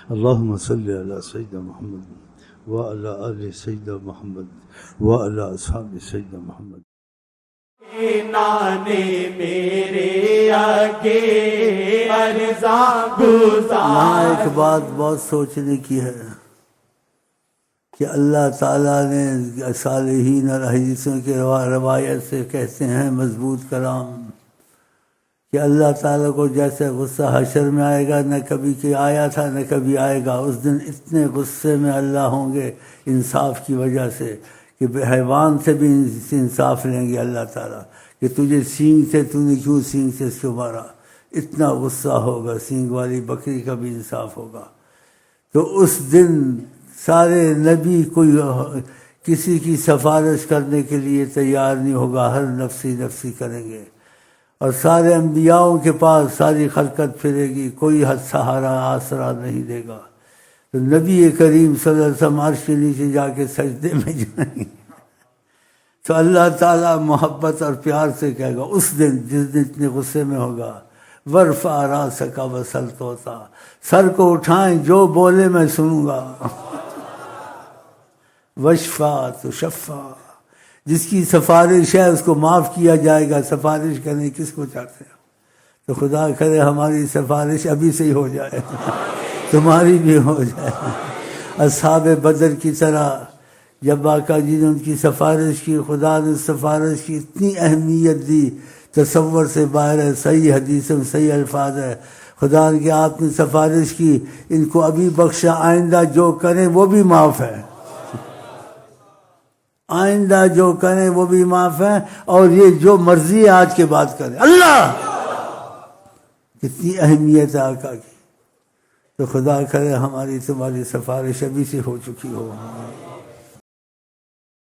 اللهم صل على سيدنا محمد وعلى آل سيدنا محمد وعلى أصحاب سيدنا محمد. نانے میرے آگے عرضاں گزار. ایک بات بہت سوچنے کی ہے کہ اللہ تعالیٰ نے صالحین اور حدیثوں کے روایت سے کہتے ہیں مضبوط کلام کہ اللہ تعالیٰ کو جیسے غصہ حشر میں آئے گا نہ کبھی کہ آیا تھا نہ کبھی آئے گا. اس دن اتنے غصے میں اللہ ہوں گے انصاف کی وجہ سے کہ حیوان سے بھی انصاف لیں گے اللہ تعالیٰ کہ تجھے سینگ سے تو نے کیوں سینگ سے اس کو مارا. اتنا غصہ ہوگا. سینگ والی بکری کا بھی انصاف ہوگا. تو اس دن سارے نبی کوئی کسی کی سفارش کرنے کے لیے تیار نہیں ہوگا. ہر نفسی نفسی کریں گے اور سارے انبیاؤں کے پاس ساری خلقت پھرے گی. کوئی حد سہارا آسرا نہیں دے گا. تو نبی کریم صلی اللہ علیہ وسلم عرش کے نیچے جا کے سجدے میں جائیں گے تو اللہ تعالیٰ محبت اور پیار سے کہے گا اس دن جس دن اتنے غصے میں ہوگا ورفع راسک وسل طوطا. سر کو اٹھائیں جو بولے میں سنوں گا. وشفا تو شفا. جس کی سفارش ہے اس کو معاف کیا جائے گا. سفارش کرنے کس کو چاہتے ہیں؟ تو خدا کرے ہماری سفارش ابھی سے ہی ہو جائے تمہاری بھی ہو جائے. اصحاب بدر کی طرح جب آقا جی نے ان کی سفارش کی خدا نے سفارش کی اتنی اہمیت دی تصور سے باہر ہے. صحیح حدیث میں صحیح الفاظ ہے خدا کہ آپ نے سفارش کی ان کو ابھی بخشا آئندہ جو کریں وہ بھی معاف ہے. آئندہ جو کریں وہ بھی معاف ہے اور یہ جو مرضی ہے آج کے بعد کریں. اللہ کتنی اہمیت ہے آقا کی. تو خدا کرے ہماری تمہاری سفارش ابھی سے ہو چکی ہو.